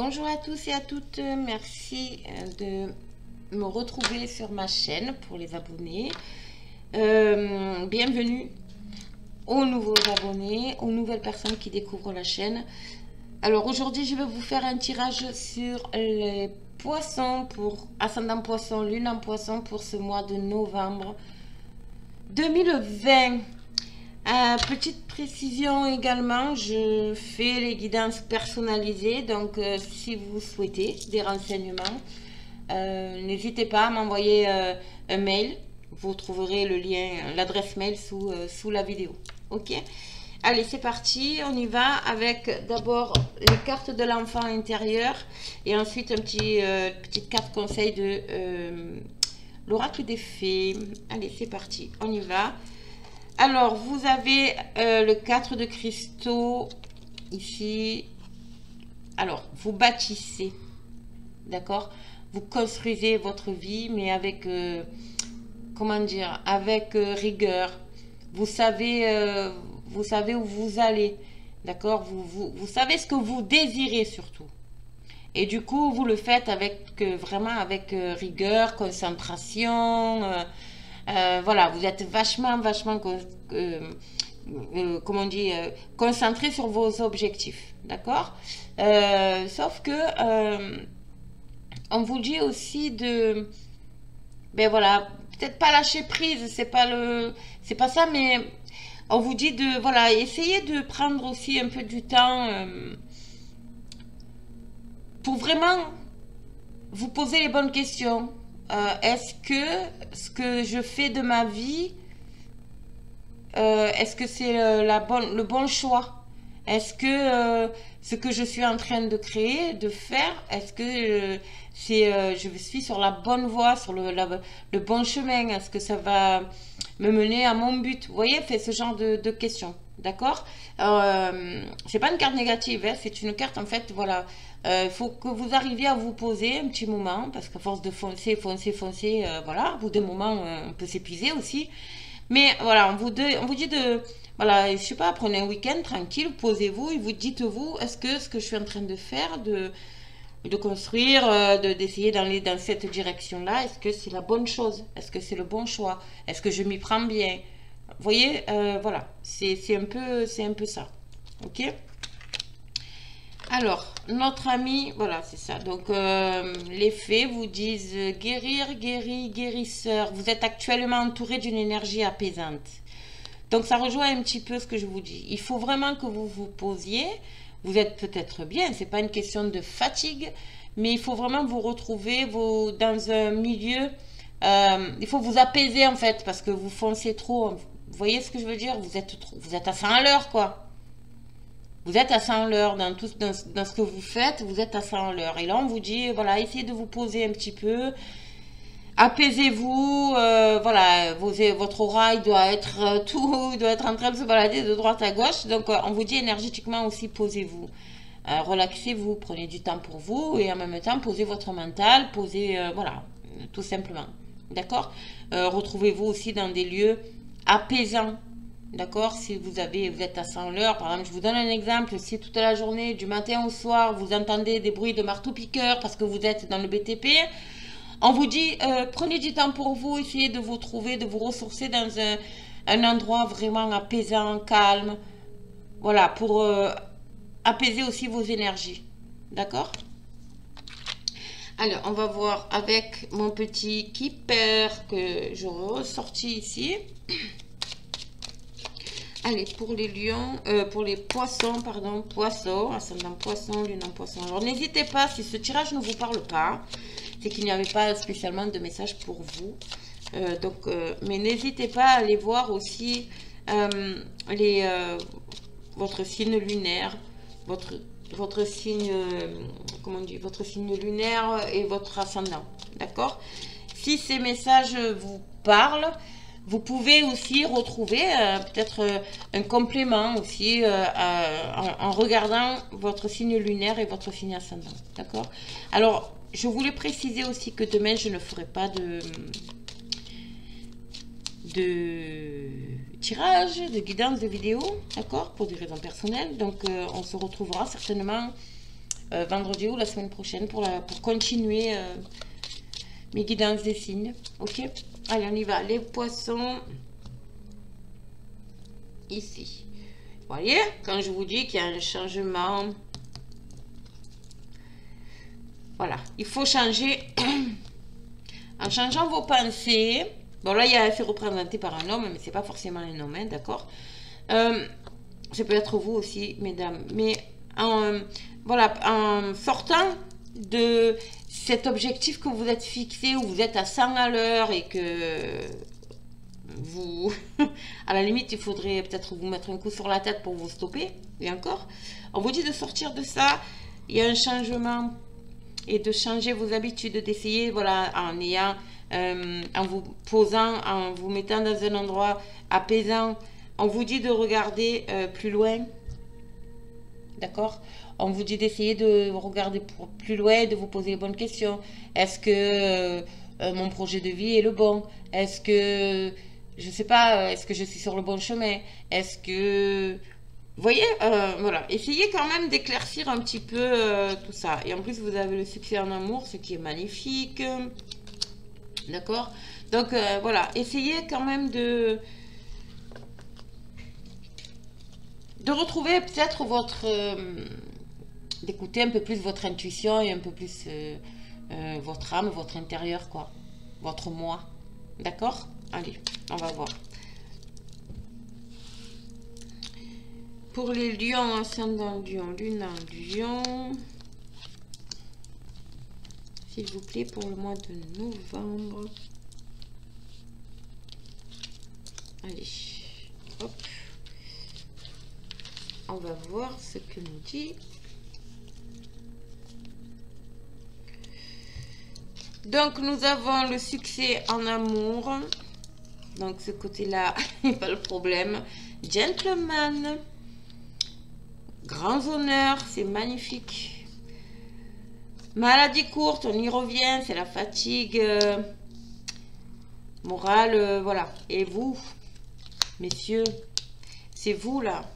Bonjour à tous et à toutes, merci de me retrouver sur ma chaîne pour les abonnés. Bienvenue aux nouveaux abonnés, aux nouvelles personnes qui découvrent la chaîne. Alors aujourd'hui, je vais vous faire un tirage sur les poissons pour ascendant poisson, lune en poisson pour ce mois de novembre 2020. Petite précision également, je fais les guidances personnalisées, donc si vous souhaitez des renseignements, n'hésitez pas à m'envoyer un mail. Vous trouverez le lien, l'adresse mail sous la vidéo. Ok, allez, c'est parti, on y va avec d'abord les cartes de l'enfant intérieur et ensuite petite carte conseil de l'oracle des fées. Allez, c'est parti, on y va. Alors, vous avez le 4 de cristaux ici. Alors, vous bâtissez, d'accord? Vous construisez votre vie, mais avec, comment dire, avec rigueur. Vous savez où vous allez, d'accord? Vous savez ce que vous désirez surtout. Et du coup, vous le faites avec vraiment avec rigueur, concentration. Voilà, vous êtes vachement, comment on dit, concentré sur vos objectifs, d'accord? Sauf que on vous dit aussi de, ben voilà, peut-être pas lâcher prise, c'est pas ça, mais on vous dit de, voilà, essayer de prendre aussi un peu du temps pour vraiment vous poser les bonnes questions. Est-ce que ce que je fais de ma vie, est-ce que c'est le bon choix? Est-ce que ce que je suis en train de créer, de faire, est-ce que je suis sur la bonne voie, sur le bon chemin? Est-ce que ça va me mener à mon but? Vous voyez, fait ce genre de questions. D'accord? C'est pas une carte négative, hein, c'est une carte en fait, voilà. Il faut que vous arriviez à vous poser un petit moment, parce qu'à force de foncer, voilà, au bout d'un moment, on peut s'épuiser aussi. Mais voilà, on vous dit de, voilà, je sais pas, prenez un week-end tranquille, posez-vous et vous dites-vous, est-ce que ce que je suis en train de faire, de construire, d'essayer d'aller dans cette direction-là, est-ce que c'est la bonne chose? Est-ce que c'est le bon choix? Est-ce que je m'y prends bien? Vous voyez, voilà, c'est un peu ça. Ok? Alors, notre ami, voilà, c'est ça. Donc, les fées vous disent guérir, guéri, guérisseur. Vous êtes actuellement entouré d'une énergie apaisante. Donc, ça rejoint un petit peu ce que je vous dis. Il faut vraiment que vous vous posiez. Vous êtes peut-être bien, c'est pas une question de fatigue, mais il faut vraiment vous retrouver dans un milieu. Il faut vous apaiser en fait, parce que vous foncez trop. Vous voyez ce que je veux dire? Vous êtes à 100 à l'heure, quoi. Vous êtes à 100 à l'heure dans ce que vous faites, vous êtes à 100 à l'heure. Et là, on vous dit, voilà, essayez de vous poser un petit peu, apaisez-vous, voilà, votre aura, il doit être il doit être en train de se balader de droite à gauche. Donc, on vous dit énergétiquement aussi, posez-vous. Relaxez-vous, prenez du temps pour vous et en même temps, posez votre mental, voilà, tout simplement. D'accord? Retrouvez-vous aussi dans des lieux apaisants. D'accord? Si vous êtes à 100 l'heure, par exemple, je vous donne un exemple, si toute la journée, du matin au soir, vous entendez des bruits de marteau-piqueur parce que vous êtes dans le BTP, on vous dit, prenez du temps pour vous, essayez de vous trouver, de vous ressourcer dans un endroit vraiment apaisant, calme, voilà, pour apaiser aussi vos énergies. D'accord? Alors, on va voir avec mon petit keeper que j'aurais ressorti ici. Allez, pour les lions, pour les poissons, pardon, poissons, ascendant poisson, lune en poisson. Alors, n'hésitez pas, si ce tirage ne vous parle pas, c'est qu'il n'y avait pas spécialement de message pour vous. Mais n'hésitez pas à aller voir aussi votre signe lunaire, votre signe, comment on dit, votre signe lunaire et votre ascendant. D'accord? Si ces messages vous parlent, vous pouvez aussi retrouver peut-être un complément aussi en regardant votre signe lunaire et votre signe ascendant. D'accord? Alors, je voulais préciser aussi que demain, je ne ferai pas de tirage, de guidance de vidéo, d'accord? Pour des raisons personnelles. Donc, on se retrouvera certainement vendredi ou la semaine prochaine pour continuer mes guidances des signes. Ok, allez, on y va. Les poissons, ici. Vous voyez, quand je vous dis qu'il y a un changement, voilà, il faut changer en changeant vos pensées. Bon, là, c'est représenté par un homme, mais c'est pas forcément un homme, hein, d'accord. Ça peut être vous aussi, mesdames. Mais voilà, en sortant de cet objectif que vous êtes fixé, où vous êtes à 100 à l'heure et que vous, à la limite, il faudrait peut-être vous mettre un coup sur la tête pour vous stopper. Et encore, on vous dit de sortir de ça. Il y a un changement et de changer vos habitudes, d'essayer, voilà, en ayant, en vous posant, en vous mettant dans un endroit apaisant. On vous dit de regarder plus loin, d'accord? On vous dit d'essayer de regarder plus loin, de vous poser les bonnes questions. Est-ce que mon projet de vie est le bon? Est-ce que, je sais pas, est-ce que je suis sur le bon chemin? Est-ce que... Vous voyez, voilà, essayez quand même d'éclaircir un petit peu tout ça. Et en plus, vous avez le succès en amour, ce qui est magnifique. D'accord? Donc, voilà, essayez quand même de retrouver peut-être votre... d'écouter un peu plus votre intuition et un peu plus votre âme, votre intérieur, quoi. Votre moi. D'accord? Allez, on va voir. Pour les lions, ascendant lion, lune en lion. S'il vous plaît, pour le mois de novembre. Allez, hop. On va voir ce que nous dit. Donc, nous avons le succès en amour. Donc, ce côté-là, pas le problème. Gentleman. Grands honneurs, c'est magnifique. Maladie courte, on y revient, c'est la fatigue. Morale, voilà. Et vous, messieurs, c'est vous là.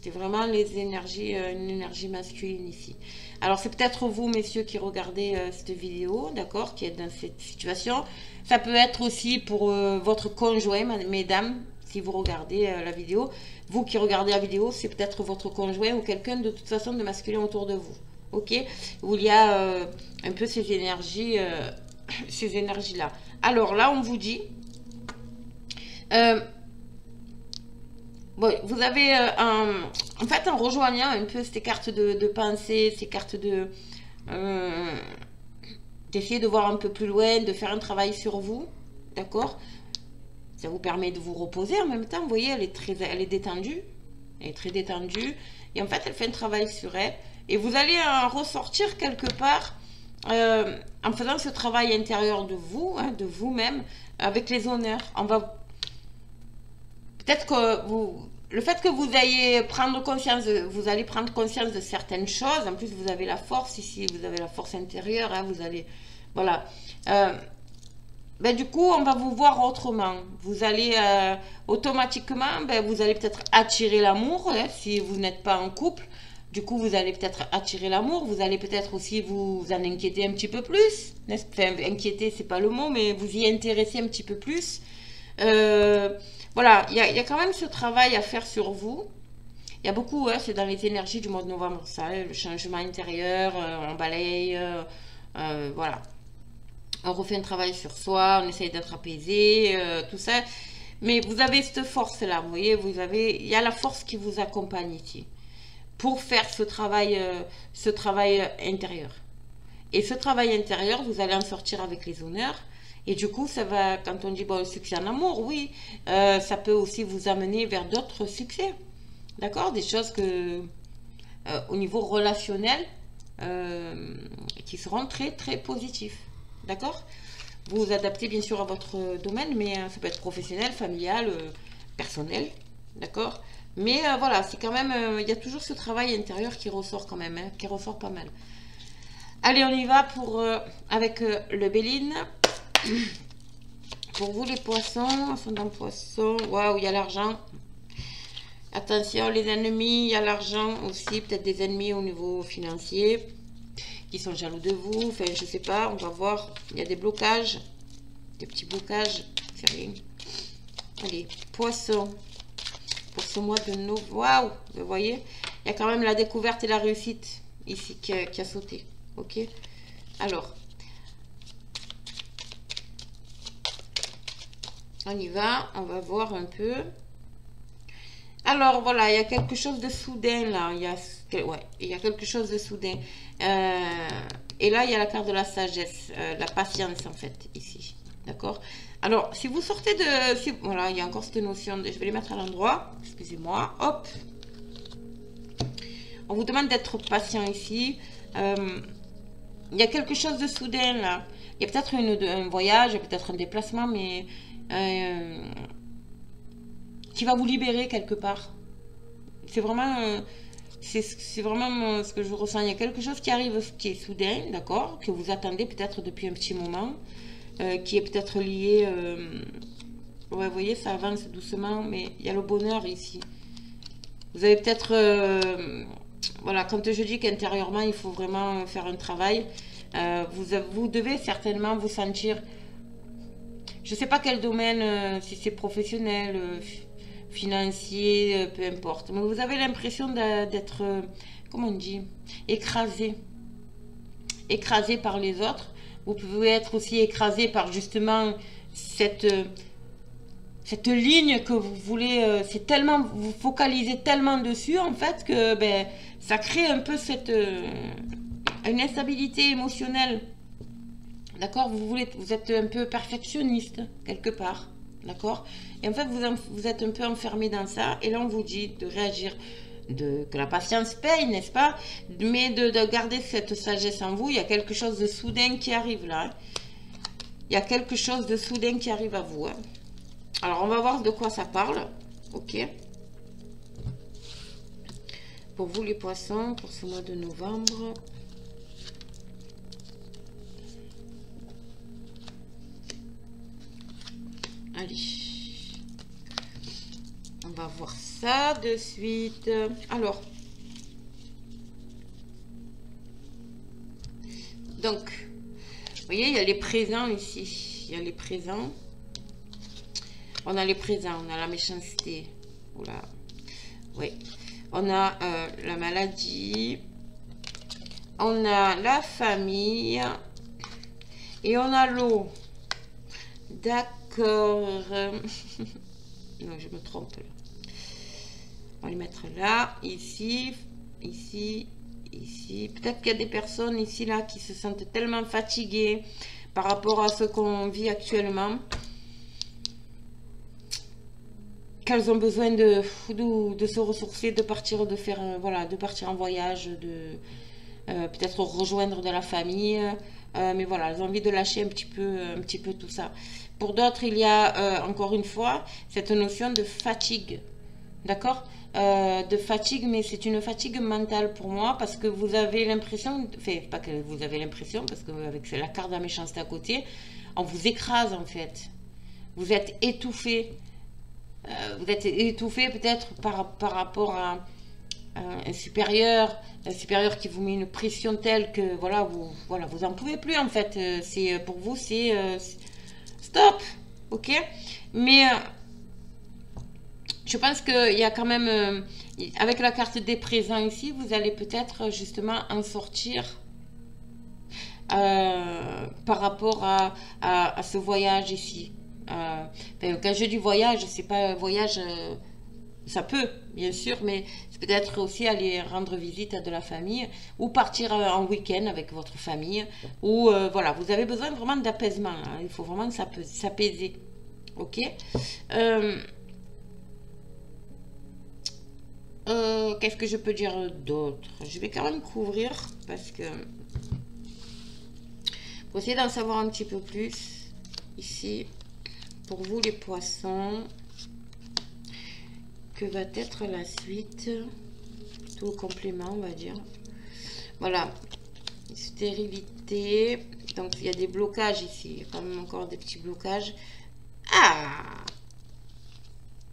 C'est vraiment les énergies, une énergie masculine ici. Alors, c'est peut-être vous, messieurs, qui regardez cette vidéo, d'accord, qui êtes dans cette situation. Ça peut être aussi pour votre conjoint, mesdames, si vous regardez la vidéo. Vous qui regardez la vidéo, c'est peut-être votre conjoint ou quelqu'un de toute façon de masculin autour de vous. Ok? Où il y a un peu ces énergies, ces énergies-là. Alors là, on vous dit... bon, vous avez, en fait, en rejoignant un peu ces cartes de pensée, ces cartes de... d'essayer de voir un peu plus loin, de faire un travail sur vous, d'accord? Ça vous permet de vous reposer en même temps. Vous voyez, elle est détendue. Elle est très détendue. Et en fait, elle fait un travail sur elle. Et vous allez en ressortir quelque part en faisant ce travail intérieur de vous, hein, de vous-même, avec les honneurs. On va... Peut-être que le fait que vous ayez prendre conscience, vous allez prendre conscience de certaines choses. En plus, vous avez la force ici, vous avez la force intérieure. Hein, vous allez... Voilà. Ben, du coup, on va vous voir autrement. Vous allez automatiquement, ben, vous allez peut-être attirer l'amour, hein, si vous n'êtes pas en couple. Du coup, vous allez peut-être attirer l'amour. Vous allez peut-être aussi vous en inquiéter un petit peu plus. Enfin, inquiéter, c'est pas le mot, mais vous y intéresser un petit peu plus. Voilà, il y a quand même ce travail à faire sur vous. Il y a beaucoup, hein, c'est dans les énergies du mois de novembre, ça, hein, le changement intérieur, on balaye, voilà. On refait un travail sur soi, on essaye d'être apaisé, tout ça. Mais vous avez cette force-là, vous voyez, il y a la force qui vous accompagne ici pour faire ce travail intérieur. Et ce travail intérieur, vous allez en sortir avec les honneurs. Et du coup, ça va, quand on dit bon, succès en amour, oui, ça peut aussi vous amener vers d'autres succès. D'accord? Des choses que, au niveau relationnel, qui seront très, très positifs. D'accord? Vous vous adaptez bien sûr à votre domaine, mais ça peut être professionnel, familial, personnel. D'accord? Mais voilà, c'est quand même, il y a toujours ce travail intérieur qui ressort quand même, hein, qui ressort pas mal. Allez, on y va pour, avec le Béline. Pour vous les poissons, ascendant poisson, waouh, il y a l'argent. Attention, les ennemis, il y a l'argent aussi, peut-être des ennemis au niveau financier qui sont jaloux de vous. Enfin, je sais pas, on va voir. Il y a des blocages, des petits blocages, c'est rien. Allez, poisson. Pour ce mois de novembre, waouh, vous voyez, il y a quand même la découverte et la réussite ici qui a sauté. Ok, alors, on y va, on va voir un peu. Alors voilà, il y a quelque chose de soudain là. Ouais, il y a quelque chose de soudain. Et là, il y a la carte de la sagesse, la patience en fait, ici. D'accord? Alors, si vous sortez de... voilà, il y a encore cette notion de... Je vais les mettre à l'endroit. Excusez-moi. Hop. On vous demande d'être patient ici. Il y a quelque chose de soudain là. Il y a peut-être un voyage, peut-être un déplacement, mais... qui va vous libérer quelque part. C'est vraiment... c'est vraiment ce que je ressens. Il y a quelque chose qui arrive, qui est soudain, d'accord? Que vous attendez peut-être depuis un petit moment. Qui est peut-être lié... ouais, vous voyez, ça avance doucement, mais il y a le bonheur ici. Vous avez peut-être... voilà, quand je dis qu'intérieurement, il faut vraiment faire un travail, vous devez certainement vous sentir... Je ne sais pas quel domaine, si c'est professionnel, financier, peu importe. Mais vous avez l'impression d'être, comment on dit, écrasé. Écrasé par les autres. Vous pouvez être aussi écrasé par justement cette ligne que vous voulez. C'est tellement, vous focalisez tellement dessus en fait que ben, ça crée un peu une instabilité émotionnelle. D'accord, vous êtes un peu perfectionniste quelque part. D'accord. Et en fait, vous êtes un peu enfermé dans ça. Et là, on vous dit de réagir. Que la patience paye, n'est-ce pas? Mais de garder cette sagesse en vous. Il y a quelque chose de soudain qui arrive là. Hein. Il y a quelque chose de soudain qui arrive à vous. Hein. Alors, on va voir de quoi ça parle. Ok. Pour vous, les poissons, pour ce mois de novembre. Allez. On va voir ça de suite. Alors. Donc, vous voyez, il y a les présents ici. Il y a les présents. On a les présents, on a la méchanceté. Oula. Oui. On a la maladie. On a la famille. Et on a l'eau. D'accord. Non, je me trompe là. On va les mettre là, ici, ici, ici. Peut-être qu'il y a des personnes ici, là, qui se sentent tellement fatiguées par rapport à ce qu'on vit actuellement, qu'elles ont besoin de se ressourcer, de partir, de faire, voilà, de partir en voyage, de peut-être rejoindre de la famille. Mais voilà, elles ont envie de lâcher un petit peu tout ça. Pour d'autres, il y a, encore une fois, cette notion de fatigue. D'accord, de fatigue, mais c'est une fatigue mentale pour moi parce que vous avez l'impression, enfin pas que vous avez l'impression parce que avec la carte de la méchanceté à côté, on vous écrase en fait. Vous êtes étouffé. Vous êtes étouffé peut-être par rapport à un supérieur qui vous met une pression telle que voilà vous en pouvez plus en fait. C'est pour vous c'est stop, ok, mais je pense qu'il y a quand même, avec la carte des présents ici, vous allez peut-être justement en sortir par rapport à ce voyage ici. Quand je dis voyage, c'est pas un voyage, ça peut, bien sûr, mais c'est peut-être aussi aller rendre visite à de la famille ou partir en week-end avec votre famille. Ou voilà, vous avez besoin vraiment d'apaisement. Hein, il faut vraiment s'apaiser. Ok. Qu'est-ce que je peux dire d'autre? Je vais quand même couvrir parce que pour essayer d'en savoir un petit peu plus ici pour vous les poissons, que va être la suite, tout au complément on va dire. Voilà, stérilité, donc il y a des blocages ici, il y a quand même encore des petits blocages. Ah,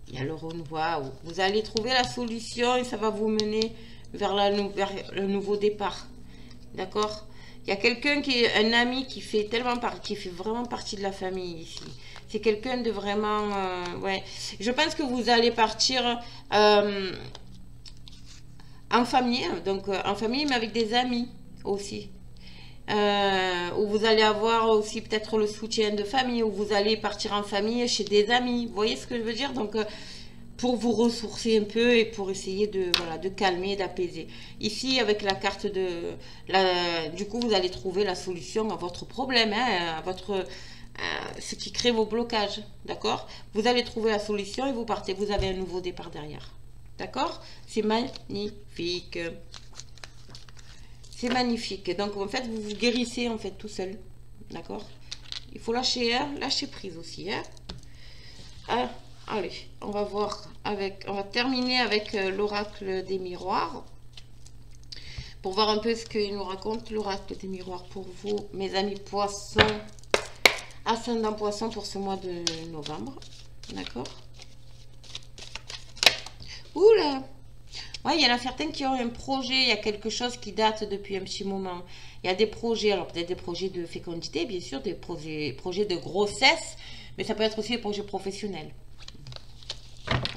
Il y a le renouveau. Vous allez trouver la solution et ça va vous mener vers le nouveau départ. D'accord? Il y a quelqu'un qui est un ami qui fait vraiment partie de la famille ici. C'est quelqu'un de vraiment... ouais. Je pense que vous allez partir en famille. Donc en famille, mais avec des amis aussi. Où vous allez avoir aussi peut-être le soutien de famille. Où vous allez partir en famille chez des amis. Vous voyez ce que je veux dire? Donc... pour vous ressourcer un peu et pour essayer de calmer, d'apaiser. Ici, avec la carte du coup, vous allez trouver la solution à votre problème, hein, ce qui crée vos blocages, d'accord? Vous allez trouver la solution et vous partez. Vous avez un nouveau départ derrière, d'accord? C'est magnifique. C'est magnifique. Donc, en fait, vous vous guérissez, en fait, tout seul, d'accord? Il faut lâcher prise aussi, hein? Allez, on va terminer avec l'oracle des miroirs. Pour voir un peu ce qu'il nous raconte, l'oracle des miroirs pour vous, mes amis poissons, ascendant poisson pour ce mois de novembre. D'accord? Oula! Ouais, il y en a certains qui ont un projet, il y a quelque chose qui date depuis un petit moment. Il y a des projets, alors peut-être des projets de fécondité, bien sûr, des projets de grossesse, mais ça peut être aussi des projets professionnels.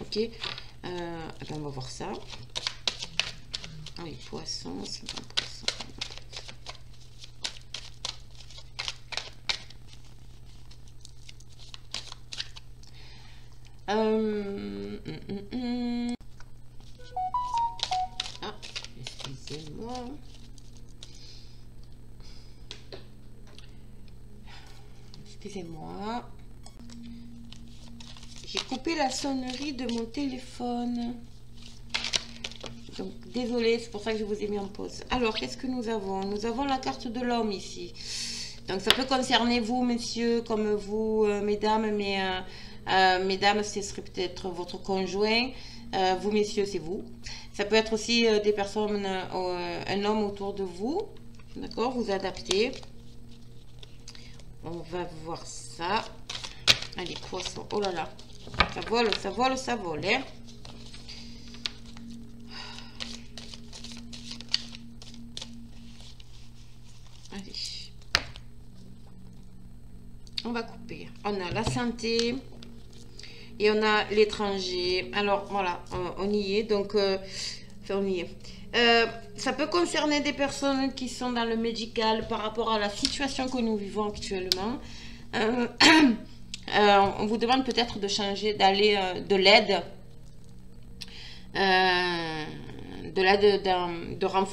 Ok, on va voir ça. Oui, poisson, c'est un poisson. Ah, excusez-moi. Excusez-moi. J'ai coupé la sonnerie de mon téléphone. Donc, désolée, c'est pour ça que je vous ai mis en pause. Alors, qu'est-ce que nous avons? Nous avons la carte de l'homme ici. Donc, ça peut concerner vous, messieurs, comme vous, mesdames, mais mesdames, ce serait peut-être votre conjoint. Vous, messieurs, c'est vous. Ça peut être aussi des personnes, un homme autour de vous. D'accord? Vous adaptez. On va voir ça. Allez, poisson. Oh là là. Ça vole, ça vole, ça vole. Hein? Allez. On va couper. On a la santé. Et on a l'étranger. Alors, voilà. On y est. Donc, on y est. Ça peut concerner des personnes qui sont dans le médical par rapport à la situation que nous vivons actuellement. On vous demande peut-être de changer, d'aller de l'aide,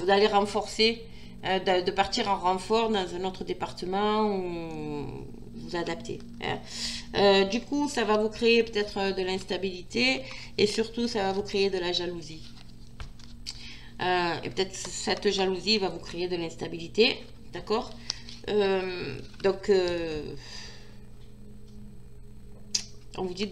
d'aller renforcer, de partir en renfort dans un autre département ou vous adapter. Hein. Du coup, ça va vous créer peut-être de l'instabilité et surtout, ça va vous créer de la jalousie. Et peut-être cette jalousie va vous créer de l'instabilité, d'accord? Donc, on vous dit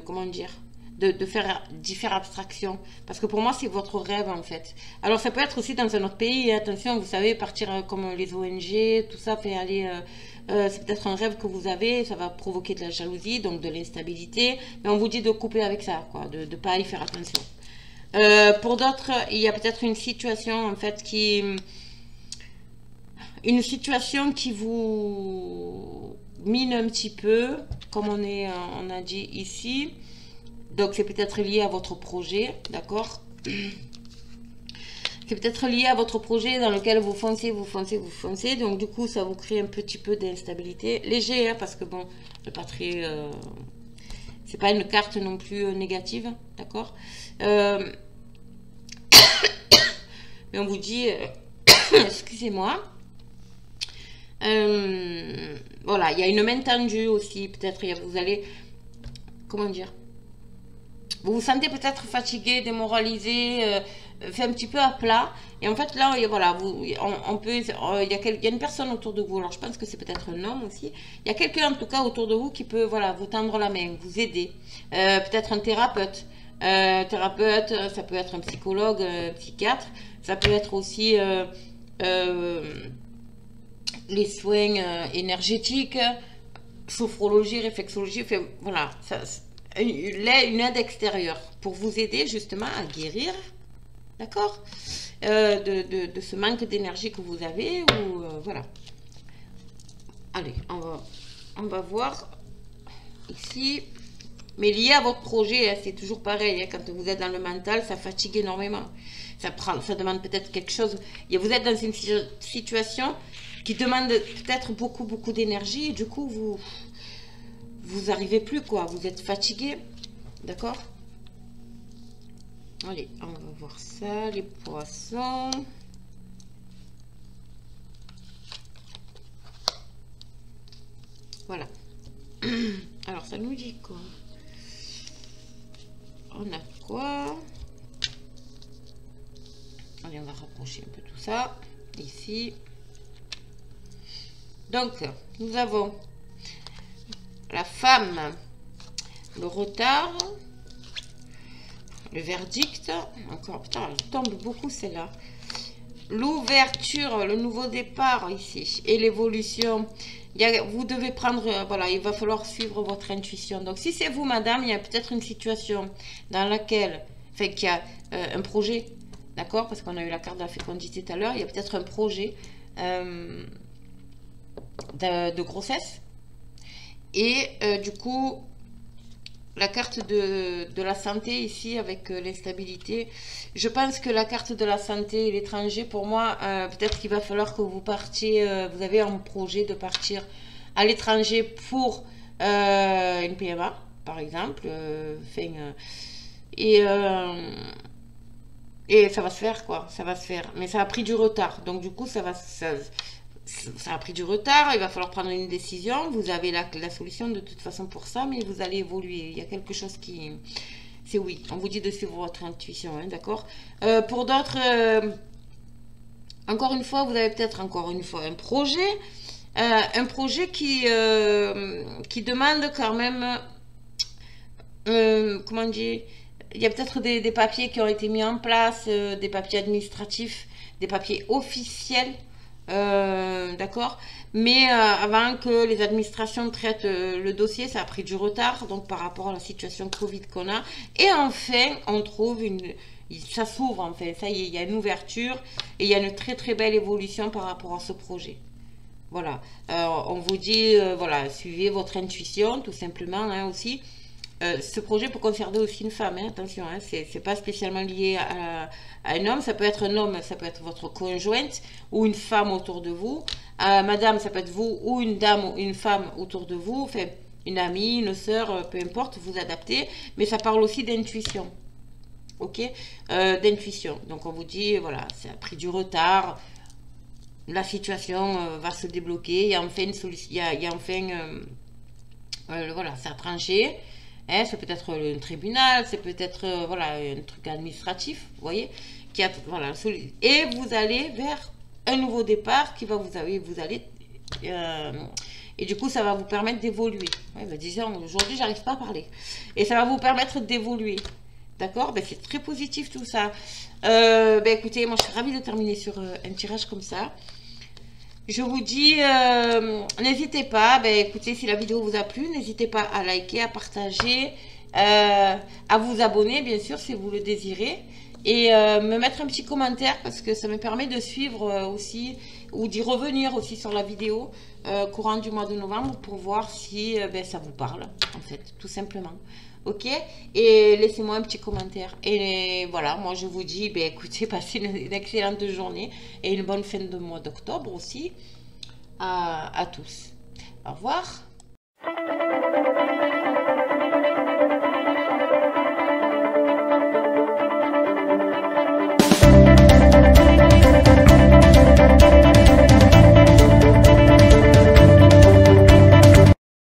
comment dire, d'y faire abstraction. Parce que pour moi, c'est votre rêve, en fait. Alors, ça peut être aussi dans un autre pays. Attention, vous savez, partir comme les ONG, tout ça, fait aller... c'est peut-être un rêve que vous avez, ça va provoquer de la jalousie, donc de l'instabilité. Mais on vous dit de couper avec ça, quoi, de ne pas y faire attention. Pour d'autres, il y a peut-être une situation, en fait, une situation qui vous mine un petit peu, comme on a dit ici. Donc, c'est peut-être lié à votre projet, d'accord? C'est peut-être lié à votre projet dans lequel vous foncez, vous foncez, vous foncez. Donc, du coup, ça vous crée un petit peu d'instabilité. Léger, hein, parce que bon, le pas très... c'est pas une carte non plus négative, d'accord? Mais on vous dit... excusez-moi. Voilà, il y a une main tendue aussi, peut-être, vous allez, comment dire, vous vous sentez peut-être fatigué, démoralisé, fait un petit peu à plat, et en fait là, voilà, on peut, il y a une personne autour de vous, alors je pense que c'est peut-être un homme aussi, il y a quelqu'un en tout cas autour de vous qui peut, voilà, vous tendre la main, vous aider, peut-être un thérapeute, ça peut être un psychologue, un psychiatre, ça peut être aussi... les soins énergétiques, sophrologie, réflexologie, fait, voilà, une aide extérieure pour vous aider justement à guérir, d'accord, de ce manque d'énergie que vous avez, ou voilà. Allez, on va voir ici, mais lié à votre projet, hein, c'est toujours pareil, hein, quand vous êtes dans le mental, ça fatigue énormément, ça demande peut-être quelque chose, vous êtes dans une situation qui demande peut-être beaucoup d'énergie, et du coup vous arrivez plus, quoi, vous êtes fatigué, d'accord. Allez, on va voir ça, les poissons. Voilà. Alors, ça nous dit quoi? On a quoi? Allez, on va rapprocher un peu tout ça. Ici. Donc, nous avons la femme, le retard, le verdict. Encore, putain, elle tombe beaucoup celle-là. L'ouverture, le nouveau départ ici. Et l'évolution. Vous devez prendre, voilà, il va falloir suivre votre intuition. Donc, si c'est vous, madame, il y a peut-être une situation dans laquelle, enfin, qu'il y a un projet, d'accord, parce qu'on a eu la carte de la fécondité tout à l'heure, il y a peut-être un projet de grossesse. Et du coup, la carte de la santé ici, avec l'instabilité, je pense que la carte de la santé et l'étranger, pour moi, peut-être qu'il va falloir que vous partiez, vous avez un projet de partir à l'étranger pour une PMA, par exemple, et ça va se faire, quoi, ça va se faire, mais ça a pris du retard, donc du coup, ça a pris du retard, il va falloir prendre une décision, vous avez la solution de toute façon pour ça, mais vous allez évoluer, il y a quelque chose qui... C'est oui, on vous dit de suivre votre intuition, hein, d'accord. Pour d'autres, encore une fois, vous avez peut-être encore une fois un projet qui demande quand même, comment dire, il y a peut-être des papiers qui ont été mis en place, des papiers administratifs, des papiers officiels, d'accord, mais avant que les administrations traitent le dossier, ça a pris du retard, donc par rapport à la situation Covid qu'on a, et enfin on trouve ça s'ouvre, enfin ça y est, il y a une ouverture et il y a une très belle évolution par rapport à ce projet. Voilà, on vous dit, voilà, suivez votre intuition tout simplement, hein, aussi. Ce projet peut concerner aussi une femme, hein, attention, hein, c'est pas spécialement lié à un homme, ça peut être un homme, ça peut être votre conjointe ou une femme autour de vous. Madame, ça peut être vous ou une dame ou une femme autour de vous, enfin, une amie, une soeur, peu importe, vous adaptez, mais ça parle aussi d'intuition, ok, d'intuition. Donc on vous dit, voilà, ça a pris du retard, la situation va se débloquer, il y a enfin une solution, il y a enfin, voilà, ça a tranché. Hein, c'est peut-être un tribunal, c'est peut-être voilà, un truc administratif, vous voyez, voilà, et vous allez vers un nouveau départ qui va vous allez, et du coup ça va vous permettre d'évoluer. Ouais, ben, disons, aujourd'hui j'arrive pas à parler, et ça va vous permettre d'évoluer, d'accord. Ben, c'est très positif tout ça. Ben, écoutez, moi je suis ravie de terminer sur un tirage comme ça. Je vous dis, n'hésitez pas, ben, écoutez, si la vidéo vous a plu, n'hésitez pas à liker, à partager, à vous abonner, bien sûr, si vous le désirez. Et me mettre un petit commentaire, parce que ça me permet de suivre aussi, ou d'y revenir aussi sur la vidéo, courant du mois de novembre, pour voir si ben, ça vous parle, en fait, tout simplement. Ok, et laissez-moi un petit commentaire. Et voilà, moi je vous dis, ben, écoutez, passez une excellente journée et une bonne fin de mois d'octobre aussi à tous. Au revoir.